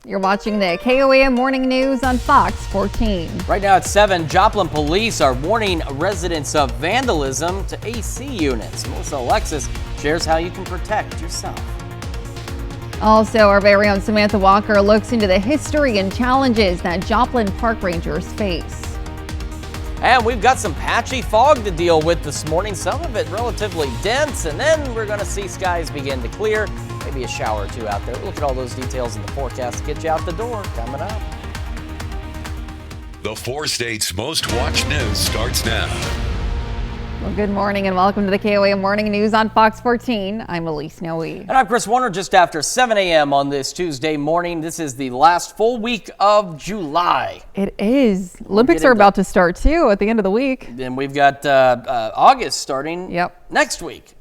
You're watching the KOAM Morning News on Fox 14. Right now at 7, Joplin police are warning residents of vandalism to AC units. Melissa Alexis shares how you can protect yourself. Also, our very own Samantha Walker looks into the history and challenges that Joplin park rangers face. And we've got some patchy fog to deal with this morning, some of it relatively dense, and then we're going to see skies begin to clear. Maybe a shower or two out there. Look at all those details in the forecast to get you out the door coming up. The 4 states' most watched news starts now. Well, good morning and welcome to the KOAM Morning News on Fox 14. I'm Elise Noe. And I'm Chris Warner. Just after 7 a.m. on this Tuesday morning. This is the last full week of July. It is. Olympics are about to start too at the end of the week. Then we've got August starting next week.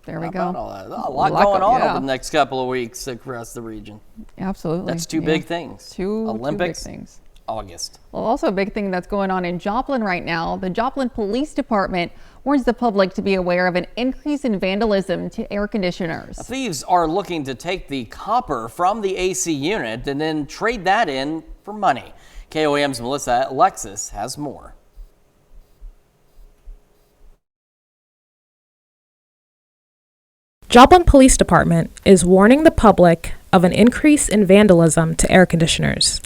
There we go. A lot going on over the next couple of weeks across the region. Absolutely. That's two big things. Olympics, two big things. August. Well, also a big thing that's going on in Joplin right now. The Joplin Police Department warns the public to be aware of an increase in vandalism to air conditioners. Thieves are looking to take the copper from the AC unit and then trade that in for money. KOAM's Melissa Alexis has more. Joplin Police Department is warning the public of an increase in vandalism to air conditioners.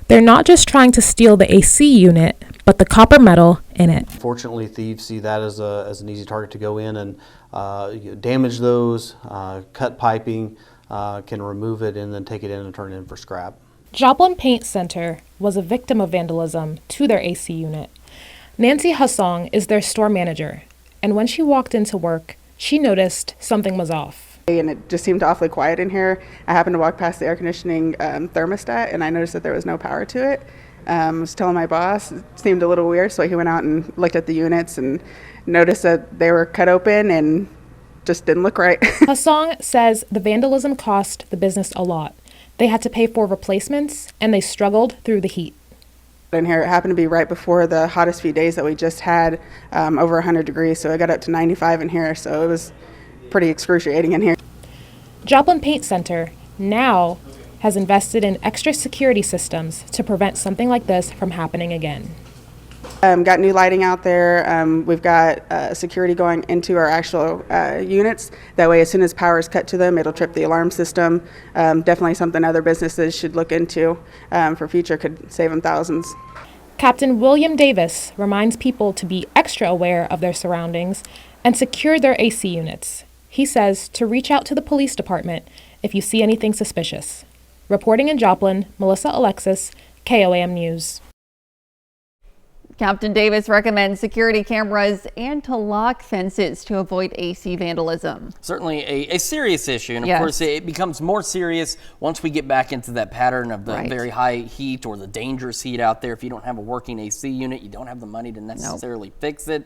They're not just trying to steal the AC unit, but the copper metal in it. Fortunately, thieves see that as an easy target to go in and damage those, cut piping, can remove it and then take it in and turn it in for scrap. Joplin Paint Center was a victim of vandalism to their AC unit. Nancy Hussong is their store manager, and when she walked into work, she noticed something was off. And it just seemed awfully quiet in here. I happened to walk past the air conditioning thermostat and I noticed that there was no power to it. I was telling my boss, it seemed a little weird, so he went out and looked at the units and noticed that they were cut open and just didn't look right. Hussong says the vandalism cost the business a lot. They had to pay for replacements and they struggled through the heat. In here, it happened to be right before the hottest few days that we just had, over 100 degrees, so it got up to 95 in here, so it was pretty excruciating in here. Joplin Paint Center now has invested in extra security systems to prevent something like this from happening again. Got new lighting out there. We've got security going into our actual units. That way, as soon as power is cut to them, it'll trip the alarm system. Definitely something other businesses should look into for future, could save them thousands. Captain William Davis reminds people to be extra aware of their surroundings and secure their AC units. He says to reach out to the police department if you see anything suspicious. Reporting in Joplin, Melissa Alexis, KOAM News. Captain Davis recommends security cameras and to lock fences to avoid AC vandalism. Certainly a serious issue, and of course it becomes more serious once we get back into that pattern of the very high heat or the dangerous heat out there. If you don't have a working AC unit, you don't have the money to necessarily fix it.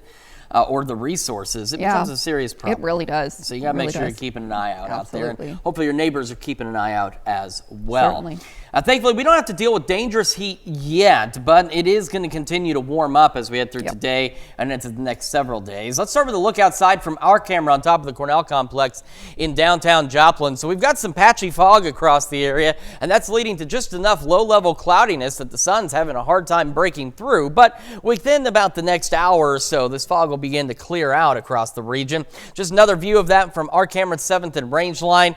Or the resources, it becomes a serious problem. It really does. So you got to make sure you're keeping an eye out there. And hopefully your neighbors are keeping an eye out as well. Certainly. Thankfully, we don't have to deal with dangerous heat yet, but it is going to continue to warm up as we head through today and into the next several days. Let's start with a look outside from our camera on top of the Cornell complex in downtown Joplin. So we've got some patchy fog across the area, and that's leading to just enough low-level cloudiness that the sun's having a hard time breaking through. But within about the next hour or so, this fog will begin to clear out across the region. Just another view of that from our camera at 7th and Range Line.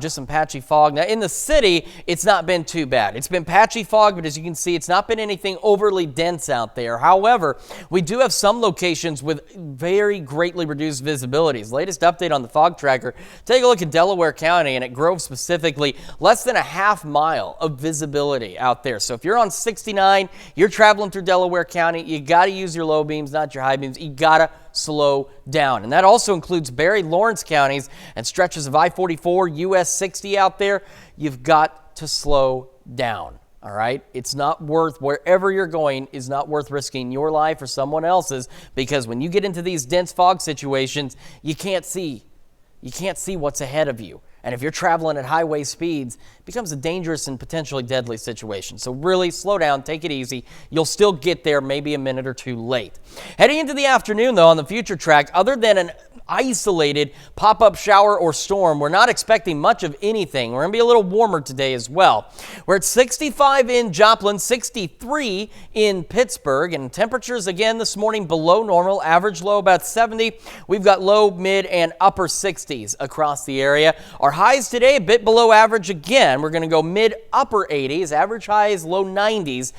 Just some patchy fog. Now in the city, it's not been too bad. It's been patchy fog, but as you can see, it's not been anything overly dense out there. However, we do have some locations with very greatly reduced visibilities. Latest update on the fog tracker. Take a look at Delaware County and at Grove specifically, less than a half mile of visibility out there. So if you're on 69, you're traveling through Delaware County, you got to use your low beams, not your high beams. You got to slow down. And that also includes Barry, Lawrence counties and stretches of I-44, US 60 out there. You've got to slow down. All right. It's not worth, wherever you're going is not worth risking your life or someone else's, because when you get into these dense fog situations, you can't see what's ahead of you. And if you're traveling at highway speeds, it becomes a dangerous and potentially deadly situation. So really slow down, take it easy. You'll still get there maybe a minute or two late. Heading into the afternoon, though, on the future track, other than an isolated pop-up shower or storm. We're not expecting much of anything. We're going to be a little warmer today as well. We're at 65 in Joplin, 63 in Pittsburgh, and temperatures again this morning below normal. Average low about 70. We've got low, mid, and upper 60s across the area. Our highs today a bit below average again. We're going to go mid, upper 80s. Average highs low 90s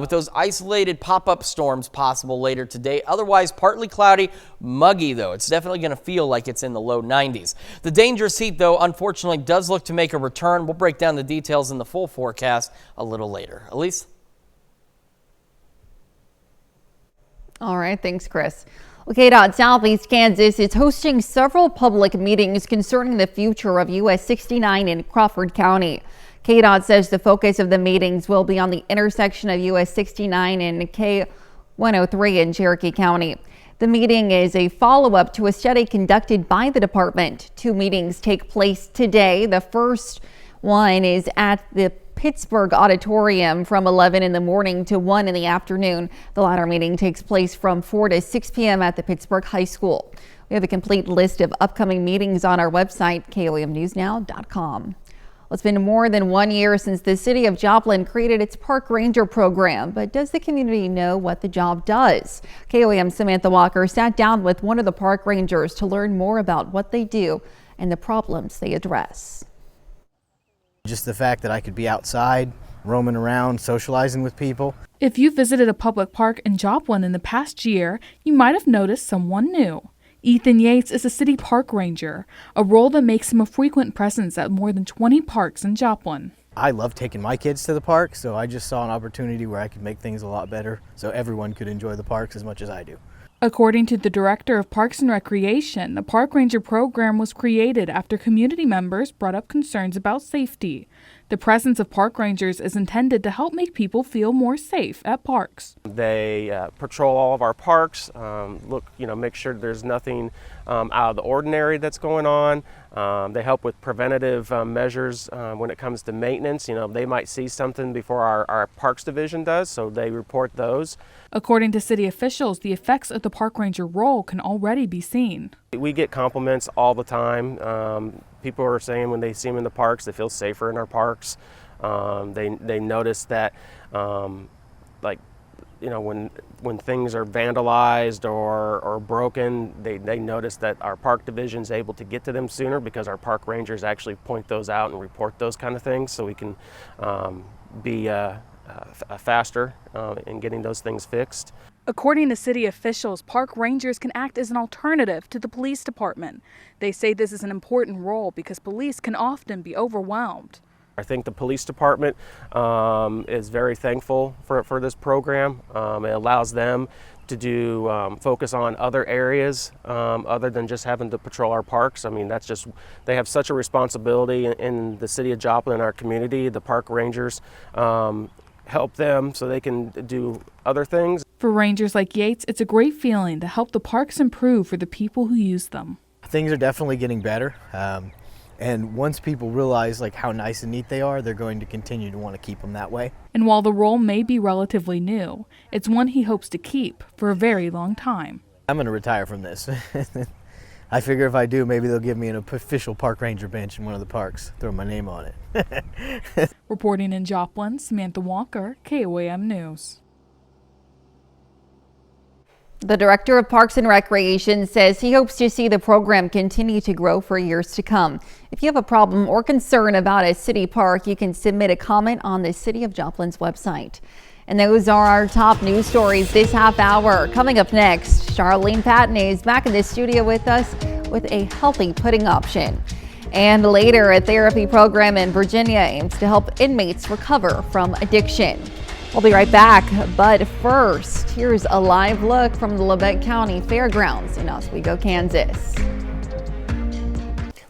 with those isolated pop-up storms possible later today. Otherwise, partly cloudy, muggy though. It's definitely going to feel like it's in the low 90s. The dangerous heat though, unfortunately, does look to make a return. We'll break down the details in the full forecast a little later. Elise? All right, thanks, Chris. Well, KDOT Southeast Kansas is hosting several public meetings concerning the future of US 69 in Crawford County. KDOT says the focus of the meetings will be on the intersection of US 69 and K103 in Cherokee County. The meeting is a follow-up to a study conducted by the department. Two meetings take place today. The first one is at the Pittsburgh Auditorium from 11 in the morning to 1 in the afternoon. The latter meeting takes place from 4 to 6 p.m. at the Pittsburgh High School. We have a complete list of upcoming meetings on our website, KOAMnewsnow.com. Well, it's been more than 1 year since the city of Joplin created its park ranger program, but does the community know what the job does? KOAM Samantha Walker sat down with one of the park rangers to learn more about what they do and the problems they address. Just the fact that I could be outside, roaming around, socializing with people. If you visited a public park in Joplin in the past year, you might have noticed someone new. Ethan Yates is a city park ranger, a role that makes him a frequent presence at more than 20 parks in Joplin. I love taking my kids to the park, so I just saw an opportunity where I could make things a lot better so everyone could enjoy the parks as much as I do. According to the Director of Parks and Recreation, the Park Ranger program was created after community members brought up concerns about safety. The presence of park rangers is intended to help make people feel more safe at parks. They patrol all of our parks, make sure there's nothing out of the ordinary that's going on. They help with preventative measures when it comes to maintenance. They might see something before our Parks Division does, so they report those. According to city officials, the effects of the park ranger role can already be seen. We get compliments all the time. People are saying when they see them in the parks, they feel safer in our parks. They notice that, when things are vandalized or broken, they notice that our park division is able to get to them sooner because our park rangers actually point those out and report those kind of things, so we can be faster in getting those things fixed. According to city officials, park rangers can act as an alternative to the police department. They say this is an important role because police can often be overwhelmed. I think the police department is very thankful for this program. It allows them to focus on other areas other than just having to patrol our parks. I mean, they have such a responsibility in the city of Joplin, our community. The park rangers help them so they can do other things. For rangers like Yates, it's a great feeling to help the parks improve for the people who use them. Things are definitely getting better. And once people realize how nice and neat they are, they're going to continue to want to keep them that way. And while the role may be relatively new, it's one he hopes to keep for a very long time. I'm going to retire from this. I figure if I do, maybe they'll give me an official park ranger bench in one of the parks, throw my name on it. Reporting in Joplin, Samantha Walker, KOAM News. The Director of Parks and Recreation says he hopes to see the program continue to grow for years to come. If you have a problem or concern about a city park, you can submit a comment on the City of Joplin's website. And those are our top news stories this half hour. Coming up next, Charlene Patton is back in the studio with us with a healthy pudding option. And later, a therapy program in Virginia aims to help inmates recover from addiction. We'll be right back, but first, here's a live look from the Labette County Fairgrounds in Oswego, Kansas.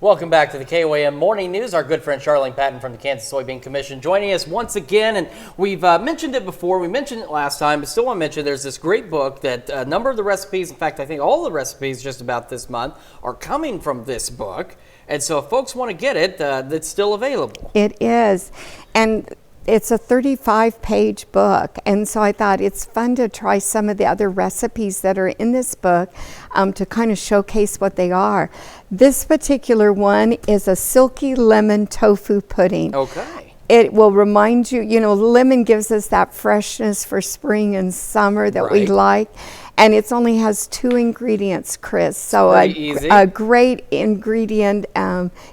Welcome back to the KOAM Morning News. Our good friend Charlene Patton from the Kansas Soybean Commission joining us once again. And we've mentioned it before. We mentioned it last time, but still want to mention there's this great book that a number of the recipes, in fact, I think all the recipes just about this month are coming from this book. And so if folks want to get it, it's still available. It is. And it's a 35-page book, and so I thought it's fun to try some of the other recipes that are in this book to kind of showcase what they are. This particular one is a silky lemon tofu pudding. Okay. It will remind you, lemon gives us that freshness for spring and summer that we like. And it only has 2 ingredients, Chris. So a great ingredient,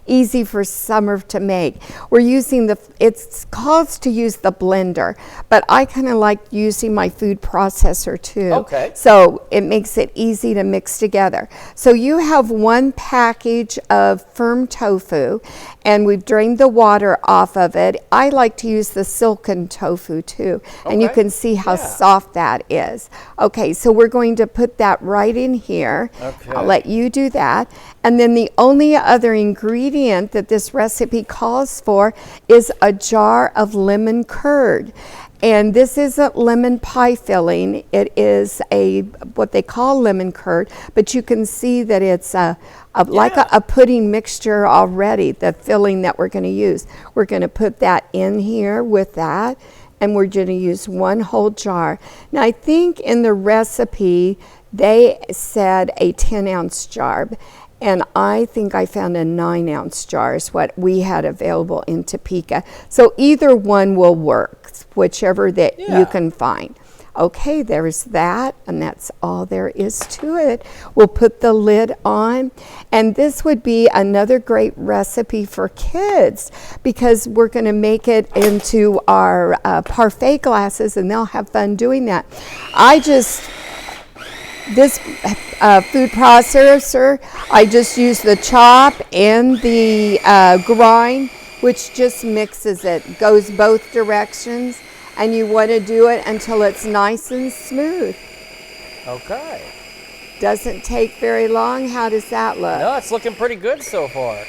easy for summer to make. We're using it calls to use the blender, but I kind of like using my food processor too. Okay. So it makes it easy to mix together. So you have 1 package of firm tofu, and we've drained the water off of it. I like to use the silken tofu too, and you can see how soft that is. Okay, so we're going to put that right in here. Okay. I'll let you do that. And then the only other ingredient that this recipe calls for is a jar of lemon curd. And this isn't lemon pie filling. It is what they call lemon curd, but you can see that it's like a pudding mixture already, the filling that we're going to use. We're going to put that in here with that, and we're going to use 1 whole jar. Now, I think in the recipe, they said a 10-ounce jar, and I think I found a 9-ounce jar is what we had available in Topeka. So either one will work, whichever that you can find. Okay, there's that, and that's all there is to it. We'll put the lid on, and this would be another great recipe for kids because we're going to make it into our parfait glasses, and they'll have fun doing that. This food processor, I just use the chop and the grind, which just mixes it, goes both directions. And you want to do it until it's nice and smooth. Okay. Doesn't take very long. How does that look? No, it's looking pretty good so far.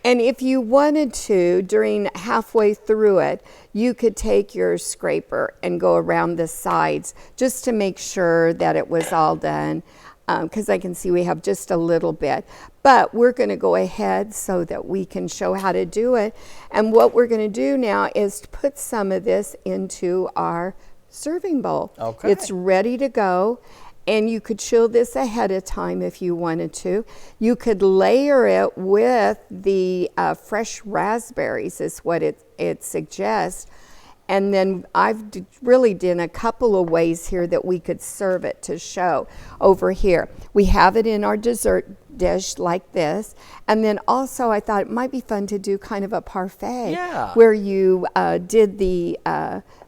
And if you wanted to, during halfway through it, you could take your scraper and go around the sides just to make sure that it was all done. Because I can see we have just a little bit. But we're going to go ahead so that we can show how to do it. And what we're going to do now is to put some of this into our serving bowl. Okay. It's ready to go. And you could chill this ahead of time if you wanted to. You could layer it with the fresh raspberries is what it suggests. And then I've really done a couple of ways here that we could serve it to show over here. We have it in our dessert dish like this. And then also I thought it might be fun to do kind of a parfait where you did the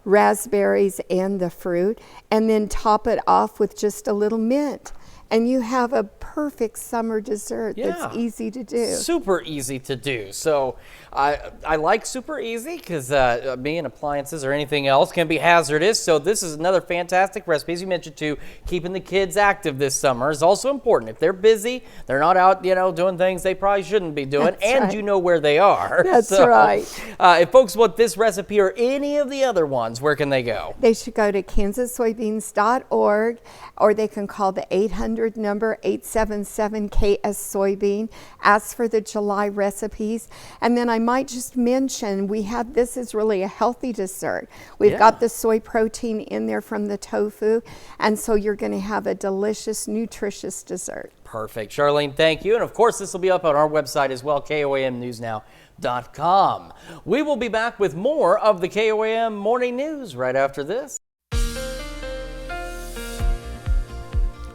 raspberries and the fruit and then top it off with just a little mint. And you have a perfect summer dessert that's easy to do. Super easy to do. So I like super easy because being appliances or anything else can be hazardous. So this is another fantastic recipe. As you mentioned too, keeping the kids active this summer is also important. If they're busy, they're not out, doing things they probably shouldn't be doing, you know where they are. That's right. If folks want this recipe or any of the other ones, where can they go? They should go to kansassoybeans.org, or they can call the 800 number 877-KS Soybean. Ask for the July recipes. And then I might just mention this is really a healthy dessert. We've got the soy protein in there from the tofu, and so you're going to have a delicious, nutritious dessert. Perfect. Charlene, thank you. And of course, this will be up on our website as well, KOAMNewsNow.com. We will be back with more of the KOAM Morning News right after this.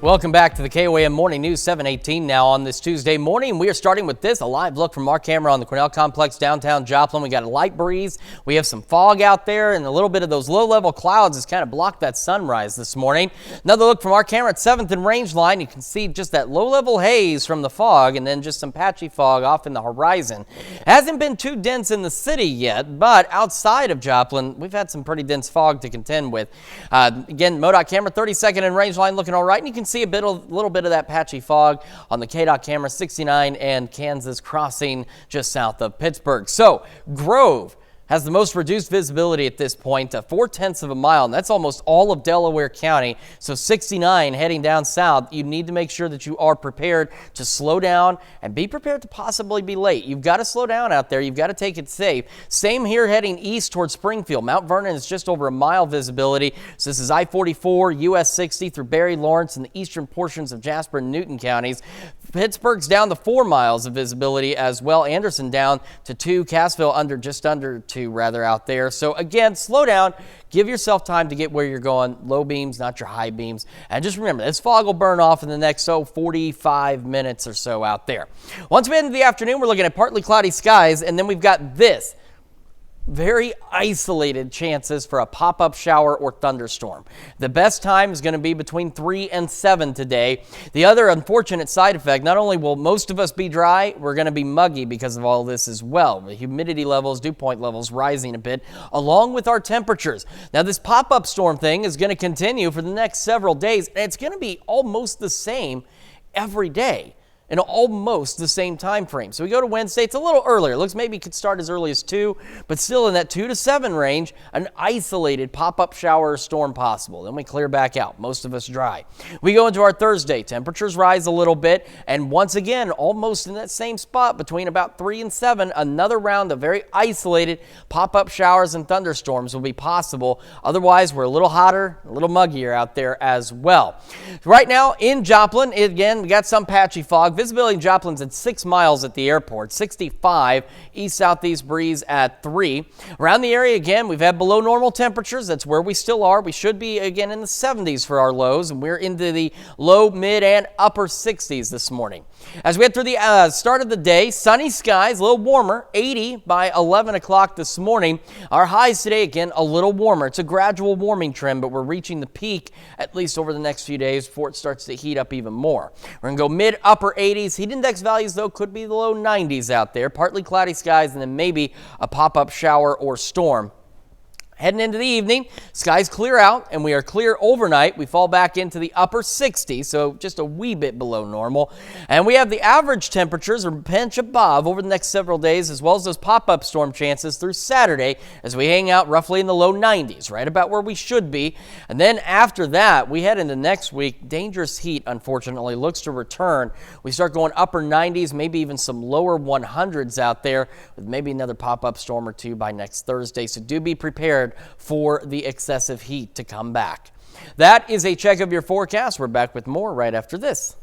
Welcome back to the KOAM Morning News, 7:18 now on this Tuesday morning. We are starting with this, a live look from our camera on the Cornell Complex, downtown Joplin. We got a light breeze. We have some fog out there, and a little bit of those low-level clouds has kind of blocked that sunrise this morning. Another look from our camera at 7th and Range Line. You can see just that low-level haze from the fog, and then just some patchy fog off in the horizon. It hasn't been too dense in the city yet, but outside of Joplin, we've had some pretty dense fog to contend with. Again, MoDOT camera, 32nd and Range Line looking all right, and you can see a little bit of that patchy fog on the KDOT camera, 69 and Kansas crossing just south of Pittsburgh. So Grove, has the most reduced visibility at this point, 0.4 of a mile, and that's almost all of Delaware County. So 69 heading down south, you need to make sure that you are prepared to slow down and be prepared to possibly be late. You've got to slow down out there. You've got to take it safe. Same here heading east towards Springfield. Mount Vernon is just over a mile visibility. So this is I-44, US 60 through Barry, Lawrence, and the eastern portions of Jasper and Newton counties. Pittsburgh's down to 4 miles of visibility as well. Anderson down to 2. Cassville just under 2 rather out there. So again, slow down. Give yourself time to get where you're going. Low beams, not your high beams. And just remember, this fog will burn off in the next 45 minutes or so out there. Once we head into the afternoon, we're looking at partly cloudy skies, and then we've got this. Very isolated chances for a pop-up shower or thunderstorm. The best time is going to be between 3 and 7 today. The other unfortunate side effect, not only will most of us be dry, we're going to be muggy because of all this as well. The humidity levels, dew point levels rising a bit, along with our temperatures. Now, this pop-up storm thing is going to continue for the next several days, and it's going to be almost the same every day in almost the same time frame. So we go to Wednesday, it's a little earlier. It looks maybe it could start as early as 2, but still in that 2 to 7 range, an isolated pop-up shower or storm possible. Then we clear back out, most of us dry. We go into our Thursday, temperatures rise a little bit, and once again, almost in that same spot between about 3 and 7, another round of very isolated pop-up showers and thunderstorms will be possible. Otherwise, we're a little hotter, a little muggier out there as well. Right now in Joplin, again, we got some patchy fog. Visibility in Joplin's at 6 miles at the airport, 65 east-southeast breeze at 3. Around the area, again, we've had below normal temperatures. That's where we still are. We should be, again, in the 70s for our lows, and we're into the low, mid, and upper 60s this morning. As we head through the start of the day, sunny skies, a little warmer, 80 by 11 o'clock this morning. Our highs today, again, a little warmer. It's a gradual warming trend, but we're reaching the peak at least over the next few days before it starts to heat up even more. We're going to go mid, upper 80s. Heat index values, though, could be the low 90s out there. Partly cloudy skies and then maybe a pop-up shower or storm. Heading into the evening, skies clear out and we are clear overnight. We fall back into the upper 60s, so just a wee bit below normal. And we have the average temperatures a pinch above over the next several days, as well as those pop-up storm chances through Saturday as we hang out roughly in the low 90s, right about where we should be. And then after that, we head into next week. Dangerous heat, unfortunately, looks to return. We start going upper 90s, maybe even some lower 100s out there, with maybe another pop-up storm or two by next Thursday. So do be prepared for the excessive heat to come back. That is a check of your forecast. We're back with more right after this.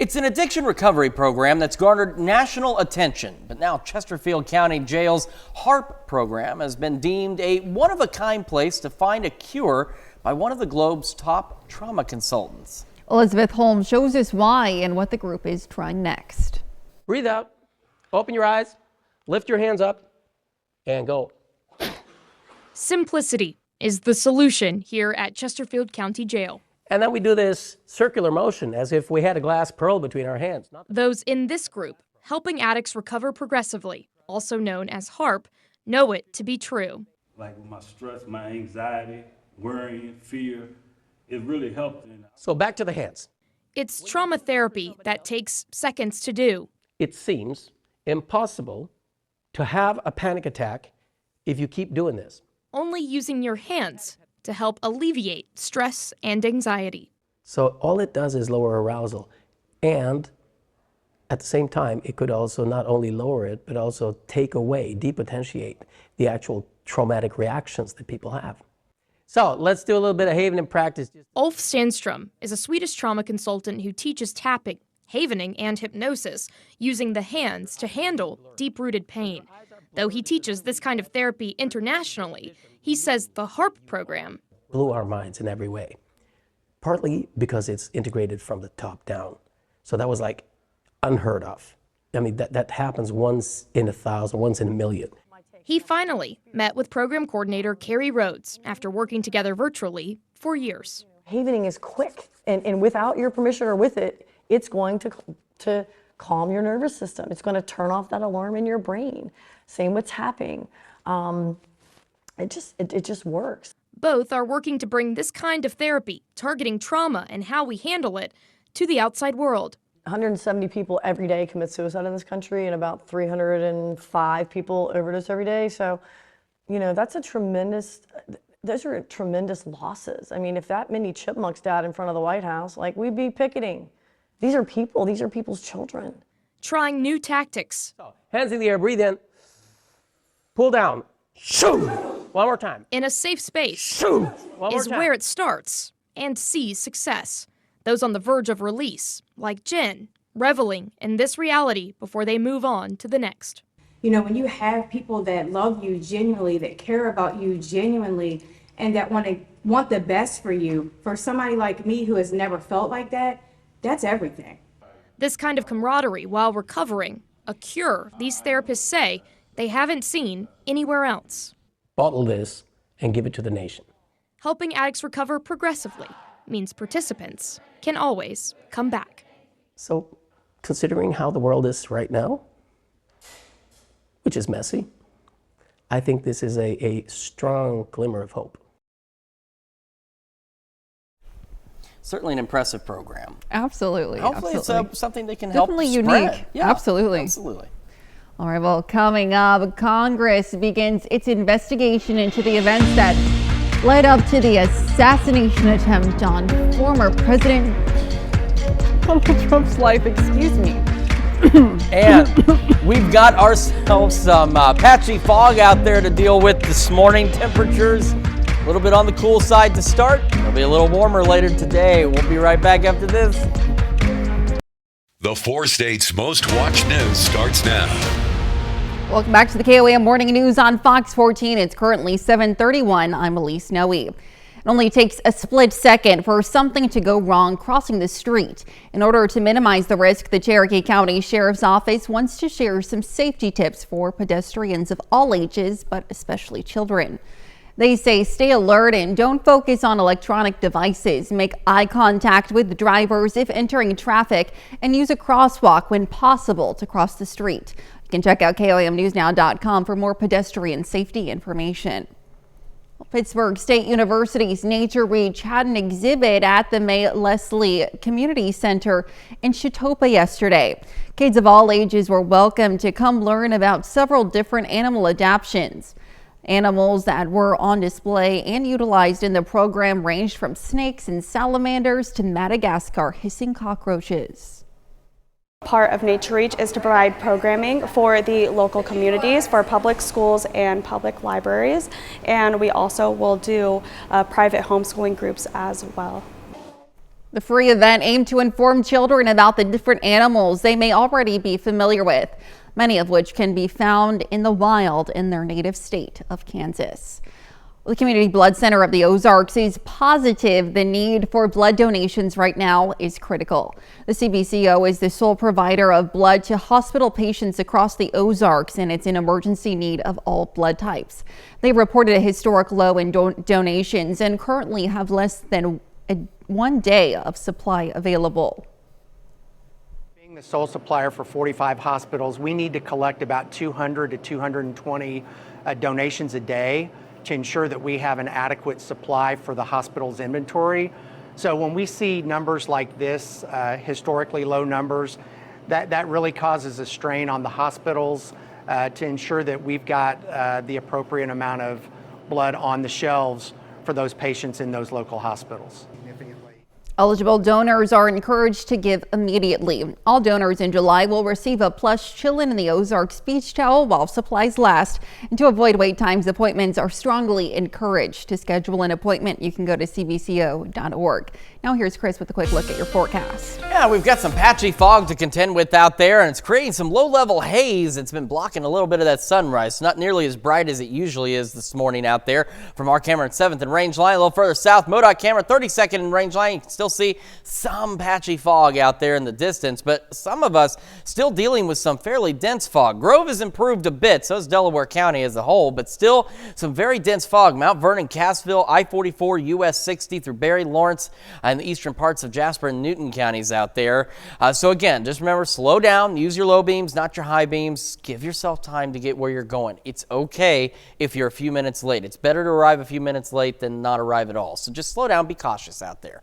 It's an addiction recovery program that's garnered national attention, but now Chesterfield County Jail's HARP program has been deemed a one-of-a-kind place to find a cure by one of the globe's top trauma consultants. Elizabeth Holmes shows us why and what the group is trying next. Breathe out, open your eyes, lift your hands up, and go. Simplicity is the solution here at Chesterfield County Jail. And then we do this circular motion as if we had a glass pearl between our hands. Those in this group, helping addicts recover progressively, also known as HARP, know it to be true. Like with my stress, my anxiety, worrying, fear, it really helped. So back to the hands. It's trauma therapy that takes seconds to do. It seems impossible to have a panic attack if you keep doing this. Only using your hands to help alleviate stress and anxiety. So all it does is lower arousal, and at the same time, it could also not only lower it, but also take away, depotentiate the actual traumatic reactions that people have. So let's do a little bit of havening practice. Ulf Sandstrom is a Swedish trauma consultant who teaches tapping, havening, and hypnosis using the hands to handle deep-rooted pain. Though he teaches this kind of therapy internationally, he says the HARP program blew our minds in every way, partly because it's integrated from the top down. So that was like unheard of. I mean, that happens once in 1,000, once in a million. He finally met with program coordinator Carrie Rhodes after working together virtually for years. Havening is quick, and without your permission or with it, it's going to calm your nervous system. It's going to turn off that alarm in your brain. Same with tapping. It just works. Both are working to bring this kind of therapy, targeting trauma and how we handle it, to the outside world. 170 people every day commit suicide in this country, and about 305 people overdose every day. So You know, those are tremendous losses. I mean, if that many chipmunks died in front of the White House, like, we'd be picketing. These are people, these are people's children. Trying new tactics. Hands in the air, breathe in. Pull down. Shoo! One more time. In a safe space Shoo! One more is time. where it starts and sees success. Those on the verge of release, like Jen, reveling in this reality before they move on to the next. You know, when you have people that love you genuinely, that care about you genuinely, and that want the best for you, for somebody like me who has never felt like that, that's everything. This kind of camaraderie while recovering, a cure these therapists say they haven't seen anywhere else. Bottle this and give it to the nation. Helping addicts recover progressively means participants can always come back. So, considering how the world is right now, which is messy, I think this is a strong glimmer of hope. Certainly an impressive program. Absolutely. Hopefully absolutely. it's something they can Definitely help spread. unique. Yeah, Absolutely. Absolutely. All right, well, coming up, Congress begins its investigation into the events that led up to the assassination attempt on former President Donald Trump's life. Excuse me. And we've got ourselves some patchy fog out there to deal with this morning. Temperatures a little bit on the cool side to start. It'll be a little warmer later today. We'll be right back after this. The 4 states' most watched news starts now. Welcome back to the KOAM Morning News on Fox 14. It's currently 7:31. I'm Elise Noe. It only takes a split second for something to go wrong crossing the street. In order to minimize the risk, the Cherokee County Sheriff's Office wants to share some safety tips for pedestrians of all ages, but especially children. They say stay alert and don't focus on electronic devices. Make eye contact with drivers if entering traffic and use a crosswalk when possible to cross the street. You can check out KOAMnewsnow.com for more pedestrian safety information. Pittsburgh State University's Nature Reach had an exhibit at the May Leslie Community Center in Chautauqua yesterday. Kids of all ages were welcome to come learn about several different animal adaptations. Animals that were on display and utilized in the program ranged from snakes and salamanders to Madagascar hissing cockroaches. Part of Nature Reach is to provide programming for the local communities, for public schools and public libraries, and we also will do private homeschooling groups as well. The free event aimed to inform children about the different animals they may already be familiar with, many of which can be found in the wild in their native state of Kansas. The Community Blood Center of the Ozarks is positive the need for blood donations right now is critical. The CBCO is the sole provider of blood to hospital patients across the Ozarks, and it's in emergency need of all blood types. They reported a historic low in donations and currently have less than 1 day of supply available. Being the sole supplier for 45 hospitals, we need to collect about 200 to 220 donations a day to ensure that we have an adequate supply for the hospital's inventory. So when we see numbers like this, historically low numbers, that really causes a strain on the hospitals to ensure that we've got the appropriate amount of blood on the shelves for those patients in those local hospitals. Eligible donors are encouraged to give immediately. All donors in July will receive a plush Chillin' in the Ozarks beach towel while supplies last. And to avoid wait times, appointments are strongly encouraged. To schedule an appointment, you can go to cbco.org. Now here's Chris with a quick look at your forecast. Yeah, we've got some patchy fog to contend with out there, and it's creating some low-level haze. It's been blocking a little bit of that sunrise. Not nearly as bright as it usually is this morning out there. From our camera at 7th and Range Line, a little further south, MoDOT camera 32nd and Range Line, you can still see some patchy fog out there in the distance, but some of us still dealing with some fairly dense fog. Grove has improved a bit, so has Delaware County as a whole, but still some very dense fog. Mount Vernon, Cassville, I-44, US 60 through Barry, Lawrence, and the eastern parts of Jasper and Newton counties out there. So again, just remember, slow down, use your low beams, not your high beams. Give yourself time to get where you're going. It's okay if you're a few minutes late. It's better to arrive a few minutes late than not arrive at all. So just slow down, be cautious out there.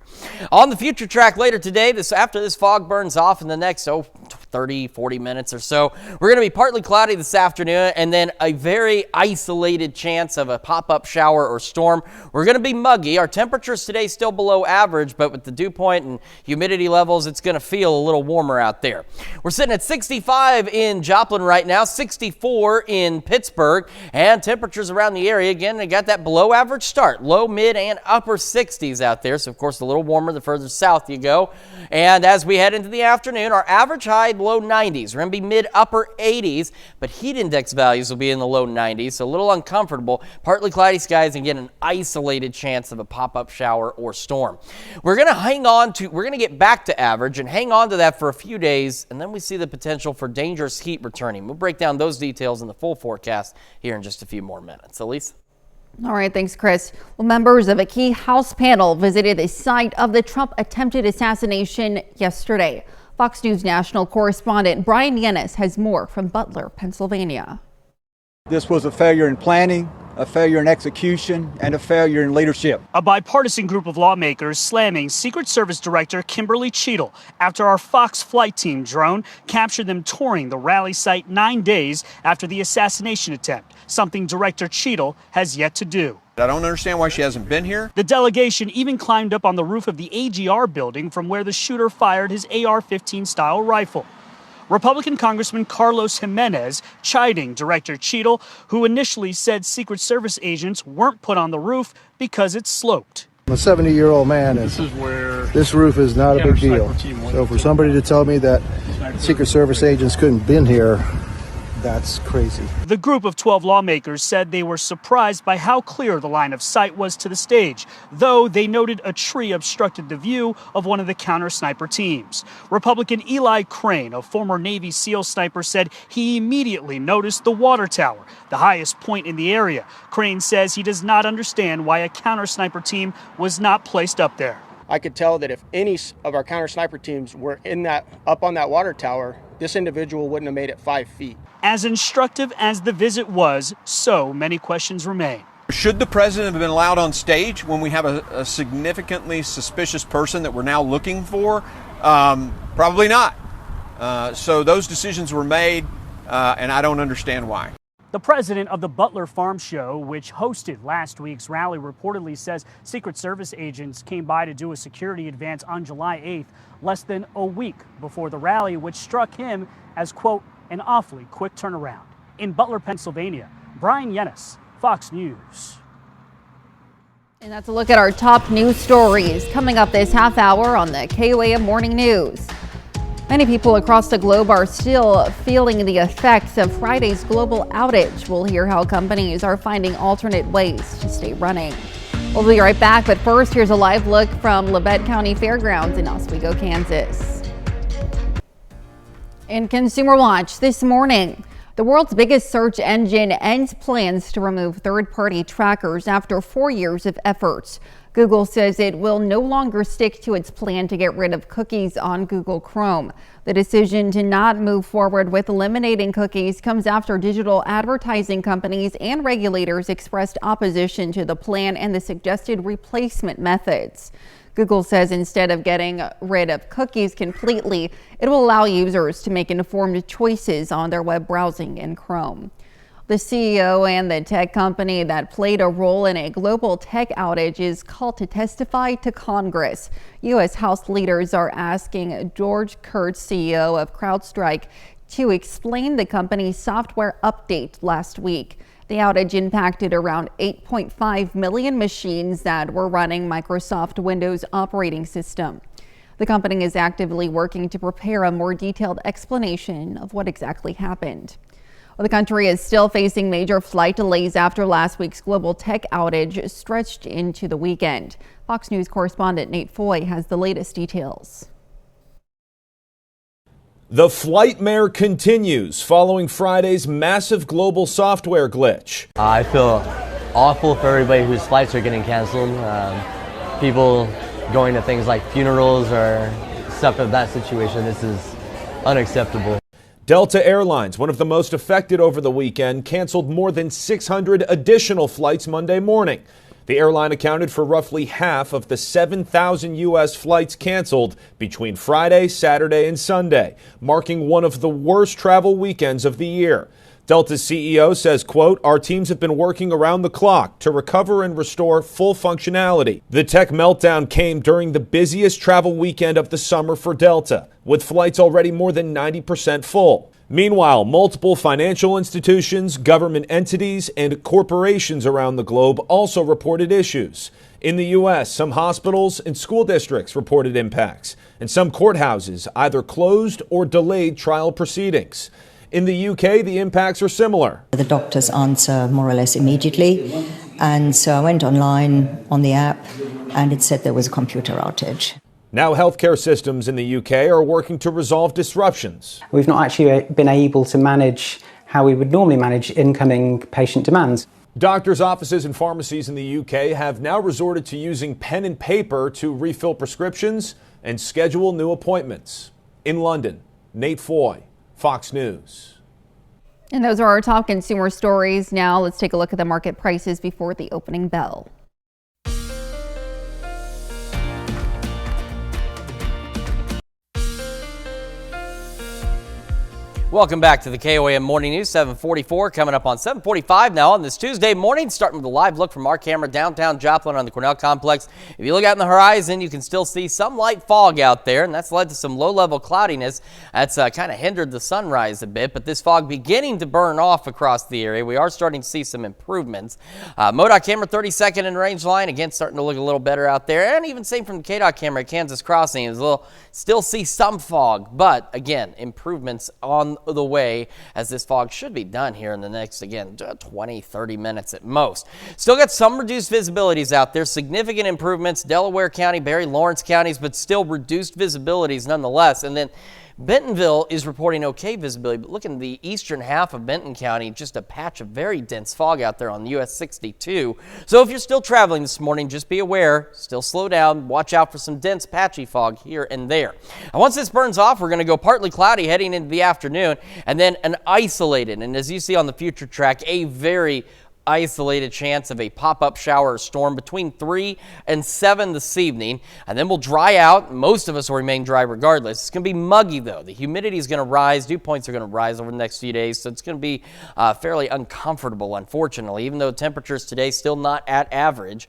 On the future track later today, after this fog burns off in the next 30, 40 minutes or so, we're going to be partly cloudy this afternoon and then a very isolated chance of a pop-up shower or storm. We're going to be muggy. Our temperatures today still below average, but with the dew point and humidity levels, it's going to feel a little warmer out there. We're sitting at 65 in Joplin right now, 64 in Pittsburgh, and temperatures around the area, again, they got that below average start, low, mid, and upper 60s out there. So, of course, a little warmer the further south you go. And as we head into the afternoon, our average high low 90s. We're going to be mid upper 80s, but heat index values will be in the low 90s, so a little uncomfortable. Partly cloudy skies and get an isolated chance of a pop-up shower or storm. We're going to get back to average and hang on to that for a few days, and then we see the potential for dangerous heat returning. We'll break down those details in the full forecast here in just a few more minutes. Elise? All right, thanks, Chris. Well, members of a key House panel visited the site of the Trump attempted assassination yesterday. Fox News national correspondent Brian Yennis has more from Butler, Pennsylvania. This was a failure in planning, a failure in execution, and a failure in leadership. A bipartisan group of lawmakers slamming Secret Service Director Kimberly Cheadle after our Fox flight team drone captured them touring the rally site 9 days after the assassination attempt, something Director Cheadle has yet to do. I don't understand why she hasn't been here. The delegation even climbed up on the roof of the AGR building from where the shooter fired his AR-15 style rifle. Republican Congressman Carlos Jimenez chiding Director Cheadle, who initially said Secret Service agents weren't put on the roof because it sloped. I'm a 70-year-old man, and this roof is not a big deal. So for somebody to tell me that Secret Service agents couldn't have been here, that's crazy. The group of 12 lawmakers said they were surprised by how clear the line of sight was to the stage, though they noted a tree obstructed the view of one of the counter-sniper teams. Republican Eli Crane, a former Navy SEAL sniper, said he immediately noticed the water tower, the highest point in the area. Crane says he does not understand why a counter-sniper team was not placed up there. I could tell that if any of our counter-sniper teams were up on that water tower, this individual wouldn't have made it 5 feet. As instructive as the visit was, so many questions remain. Should the president have been allowed on stage when we have a significantly suspicious person that we're now looking for? Probably not. So those decisions were made, and I don't understand why. The president of the Butler Farm Show, which hosted last week's rally, reportedly says Secret Service agents came by to do a security advance on July 8th, less than a week before the rally, which struck him as, quote, an awfully quick turnaround. In Butler, Pennsylvania, Brian Yennis, Fox News. And that's a look at our top news stories coming up this half hour on the KOAM Morning News. Many people across the globe are still feeling the effects of Friday's global outage. We'll hear how companies are finding alternate ways to stay running. We'll be right back, but first, here's a live look from Labette County Fairgrounds in Oswego, Kansas. In Consumer Watch this morning, the world's biggest search engine ends plans to remove third-party trackers after 4 years of efforts. Google says it will no longer stick to its plan to get rid of cookies on Google Chrome. The decision to not move forward with eliminating cookies comes after digital advertising companies and regulators expressed opposition to the plan and the suggested replacement methods. Google says instead of getting rid of cookies completely, it will allow users to make informed choices on their web browsing in Chrome. The CEO and the tech company that played a role in a global tech outage is called to testify to Congress. U.S. House leaders are asking George Kurtz, CEO of CrowdStrike, to explain the company's software update last week. The outage impacted around 8.5 million machines that were running Microsoft Windows operating system. The company is actively working to prepare a more detailed explanation of what exactly happened. Well, the country is still facing major flight delays after last week's global tech outage stretched into the weekend. Fox News correspondent Nate Foy has the latest details. The flightmare continues following Friday's massive global software glitch. I feel awful for everybody whose flights are getting canceled. People going to things like funerals or stuff of that situation. This is unacceptable. Delta Airlines, one of the most affected over the weekend, canceled more than 600 additional flights Monday morning. The airline accounted for roughly half of the 7,000 U.S. flights canceled between Friday, Saturday, and Sunday, marking one of the worst travel weekends of the year. Delta's CEO says, quote, "Our teams have been working around the clock to recover and restore full functionality." The tech meltdown came during the busiest travel weekend of the summer for Delta, with flights already more than 90% full. Meanwhile, multiple financial institutions, government entities, and corporations around the globe also reported issues. In the U.S., some hospitals and school districts reported impacts, and some courthouses either closed or delayed trial proceedings. In the UK, the impacts are similar. The doctors answer more or less immediately, and so I went online on the app, and it said there was a computer outage. Now healthcare systems in the UK are working to resolve disruptions. We've not actually been able to manage how we would normally manage incoming patient demands. Doctors' offices and pharmacies in the UK have now resorted to using pen and paper to refill prescriptions and schedule new appointments. In London, Nate Foy, Fox News. And those are our top consumer stories. Now let's take a look at the market prices before the opening bell. Welcome back to the KOAM Morning News, 744, coming up on 745 now on this Tuesday morning, starting with a live look from our camera downtown Joplin on the Cornell Complex. If you look out in the horizon, you can still see some light fog out there, and that's led to some low-level cloudiness. That's kind of hindered the sunrise a bit, but this fog beginning to burn off across the area. We are starting to see some improvements. MoDOT camera 32nd in range line, again, starting to look a little better out there, and even same from the KDOT camera at Kansas Crossing. Is a little, still see some fog, but again, improvements on the way as this fog should be done here in the next, again, 20-30 minutes at most. Still got some reduced visibilities out there, significant improvements, Delaware County, Barry, Lawrence counties, but still reduced visibilities nonetheless. And then Bentonville is reporting okay visibility, but look in the eastern half of Benton County, just a patch of very dense fog out there on US 62. So if you're still traveling this morning, just be aware, still slow down, watch out for some dense patchy fog here and there. And once this burns off, we're going to go partly cloudy heading into the afternoon, and then an isolated, and as you see on the future track, a very isolated chance of a pop-up shower or storm between 3 and 7 this evening, and then we'll dry out. Most of us will remain dry regardless. It's going to be muggy though. The humidity is going to rise. Dew points are going to rise over the next few days, so it's going to be fairly uncomfortable, unfortunately, even though temperatures today still not at average.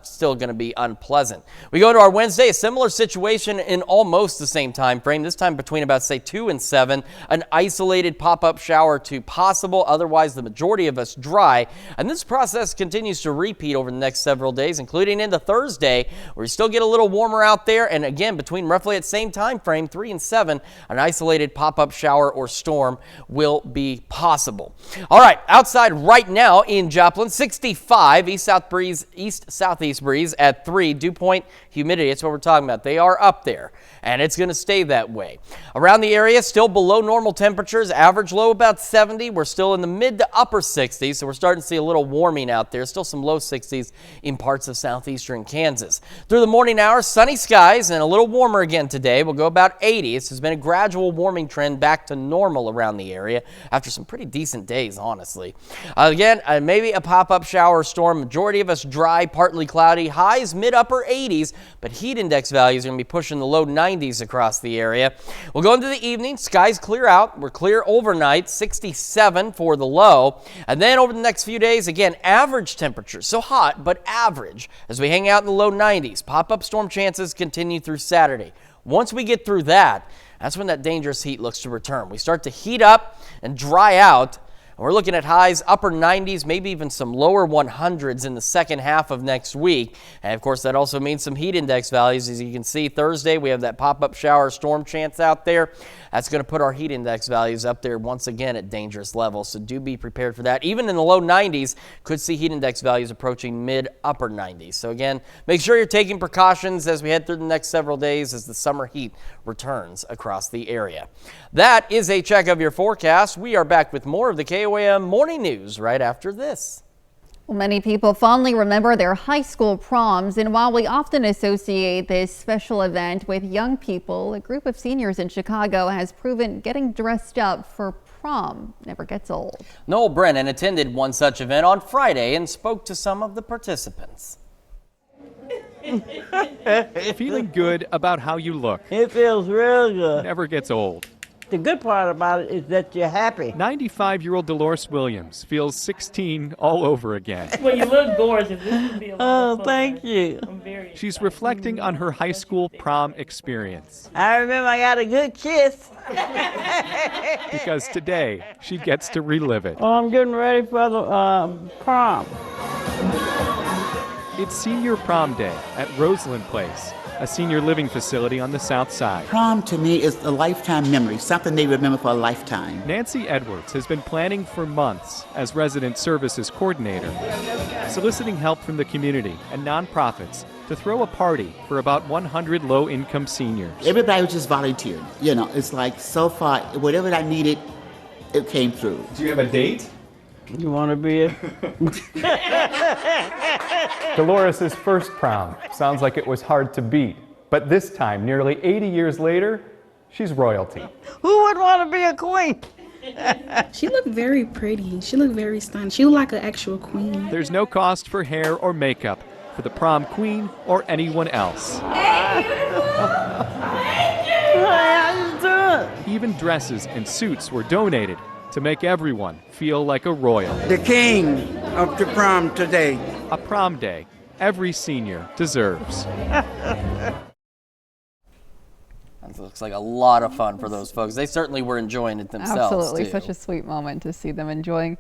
Still going to be unpleasant. We go to our Wednesday, a similar situation in almost the same time frame, this time between about, say, 2 and 7, an isolated pop-up shower to possible, otherwise the majority of us dry. And this process continues to repeat over the next several days, including into Thursday, where we still get a little warmer out there. And again, between roughly at the same time frame, 3 and 7, an isolated pop-up shower or storm will be possible. All right, outside right now in Joplin, 65, east-southeast breeze at 3. Dew point, humidity, that's what we're talking about. They are up there, and it's going to stay that way. Around the area, still below normal temperatures, average low about 70. We're still in the mid to upper 60s, so we're starting to see a little warming out there. Still some low 60s in parts of southeastern Kansas. Through the morning hours, sunny skies and a little warmer again today. We'll go about 80. This has been a gradual warming trend back to normal around the area after some pretty decent days, honestly. Again, maybe a pop-up shower or storm. Majority of us dry, partly cloudy. Highs mid-upper 80s, but heat index values are going to be pushing the low 90s across the area. We'll go into the evening. Skies clear out. We're clear overnight, 67 for the low. And then over the next few days, again, average temperatures, so hot, but average as we hang out in the low 90s. Pop-up storm chances continue through Saturday. Once we get through that, that's when that dangerous heat looks to return. We start to heat up and dry out. And we're looking at highs, upper 90s, maybe even some lower 100s in the second half of next week. And of course, that also means some heat index values. As you can see, Thursday, we have that pop-up shower storm chance out there. That's going to put our heat index values up there once again at dangerous levels. So do be prepared for that. Even in the low 90s, could see heat index values approaching mid-upper 90s. So again, make sure you're taking precautions as we head through the next several days as the summer heat returns across the area. That is a check of your forecast. We are back with more of the KOAM Morning News right after this. Well, many people fondly remember their high school proms, and while we often associate this special event with young people, a group of seniors in Chicago has proven getting dressed up for prom never gets old. Noel Brennan attended one such event on Friday and spoke to some of the participants. Feeling good about how you look It feels real good. never gets old. The good part about it is that you're happy. 95-year-old Dolores Williams feels 16 all over again. Well, you look gorgeous. This would be a lot of fun. Thank you. She's reflecting on her high school prom experience. I remember I got a good kiss. Because today she gets to relive it. Oh, I'm getting ready for the prom. It's senior prom day at Roseland Place, a senior living facility on the south side. Prom to me is a lifetime memory, something they remember for a lifetime. Nancy Edwards has been planning for months as resident services coordinator, soliciting help from the community and nonprofits to throw a party for about 100 low-income seniors. Everybody was just volunteering. You know, it's like so far, whatever I needed, it came through. Do you have a date? You want to be a... Dolores' first prom sounds like it was hard to beat, but this time, nearly 80 years later, she's royalty. Who would want to be a queen? She looked very pretty. She looked very stunning. She looked like an actual queen. There's no cost for hair or makeup for the prom queen or anyone else. Even dresses and suits were donated to make everyone feel like a royal. The king of the prom today. A prom day every senior deserves. That looks like a lot of fun for those folks. They certainly were enjoying it themselves. Absolutely, too. such a sweet moment to see them enjoying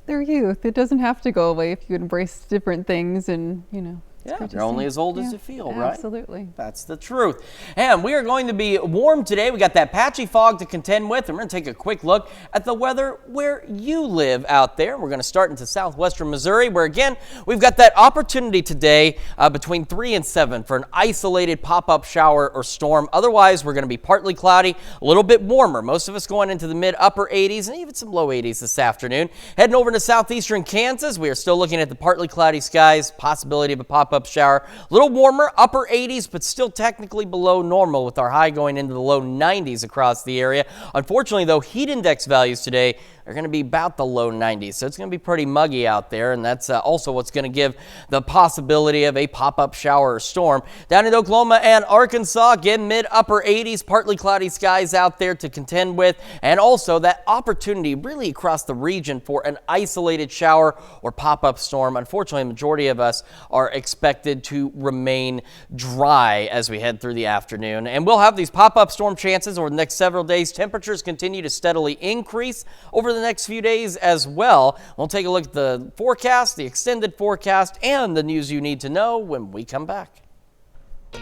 their youth. It doesn't have to go away if you embrace different things and, you know. Yeah, you're only as old as you feel, right? Absolutely. That's the truth. And we are going to be warm today. We got that patchy fog to contend with, and we're going to take a quick look at the weather where you live out there. We're going to start into southwestern Missouri, where again, we've got that opportunity today between 3 and 7 for an isolated pop-up shower or storm. Otherwise, we're going to be partly cloudy, a little bit warmer. Most of us going into the mid-upper 80s and even some low 80s this afternoon. Heading over to southeastern Kansas, we are still looking at the partly cloudy skies, possibility of a pop-up shower. A little warmer, upper 80s, but still technically below normal with our high going into the low 90s across the area. Unfortunately, though, heat index values today are going to be about the low 90s, so it's going to be pretty muggy out there, and that's also what's going to give the possibility of a pop-up shower or storm. Down in Oklahoma and Arkansas, again, mid-upper 80s, partly cloudy skies out there to contend with, and also that opportunity really across the region for an isolated shower or pop-up storm. Unfortunately, the majority of us are expected to remain dry as we head through the afternoon, and we'll have these pop-up storm chances over the next several days. Temperatures continue to steadily increase over the next few days as well. We'll take a look at the forecast, the extended forecast, and the news you need to know when we come back.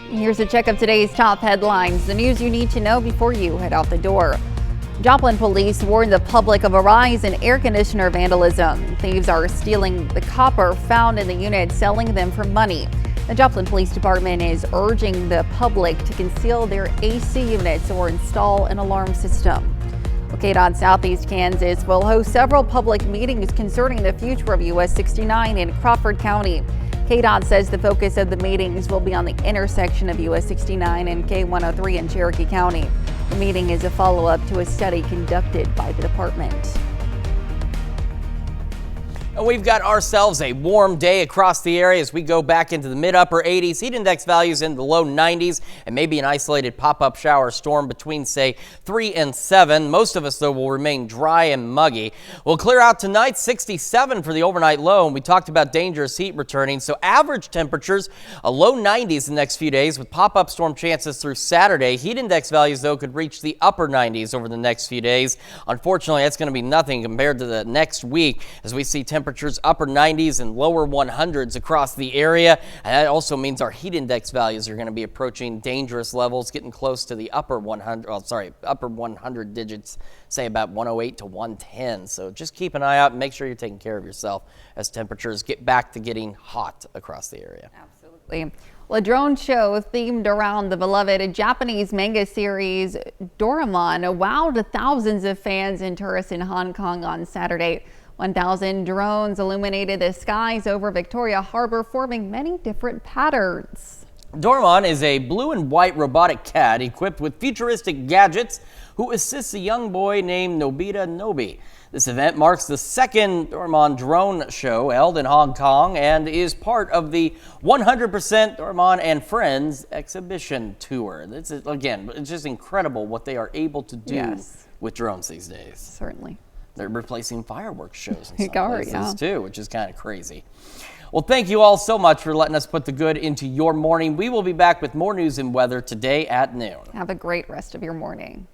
Here's a check of today's top headlines, the news you need to know before you head out the door. Joplin police warned the public of a rise in air conditioner vandalism. Thieves are stealing the copper found in the unit, selling them for money. The Joplin Police Department is urging the public to conceal their AC units or install an alarm system. KDOT Southeast Kansas will host several public meetings concerning the future of US 69 in Crawford County. KDOT says the focus of the meetings will be on the intersection of US 69 and K103 in Cherokee County. The meeting is a follow-up to a study conducted by the department. And we've got ourselves a warm day across the area as we go back into the mid-upper 80s. Heat index values in the low 90s and maybe an isolated pop-up shower storm between, say, 3 and 7. Most of us, though, will remain dry and muggy. We'll clear out tonight, 67 for the overnight low, and we talked about dangerous heat returning. So average temperatures, a low 90s the next few days with pop-up storm chances through Saturday. Heat index values, though, could reach the upper 90s over the next few days. Unfortunately, that's going to be nothing compared to the next week as we see temperatures upper 90s and lower 100s across the area. And that also means our heat index values are going to be approaching dangerous levels, getting close to the upper 100 digits, say about 108 to 110. So just keep an eye out and make sure you're taking care of yourself as temperatures get back to getting hot across the area. Absolutely. Well, a drone show themed around the beloved Japanese manga series Doraemon wowed thousands of fans and tourists in Hong Kong on Saturday. 1,000 drones illuminated the skies over Victoria Harbor, forming many different patterns. Dormon is a blue and white robotic cat equipped with futuristic gadgets who assists a young boy named Nobita Nobi. This event marks the second Dormon drone show held in Hong Kong and is part of the 100% Dormon and Friends exhibition tour. This is, again, it's just incredible what they are able to do with drones these days. Certainly. They're replacing fireworks shows in some places yeah. too, which is kind of crazy. Well, thank you all so much for letting us put the good into your morning. We will be back with more news and weather today at noon. Have a great rest of your morning.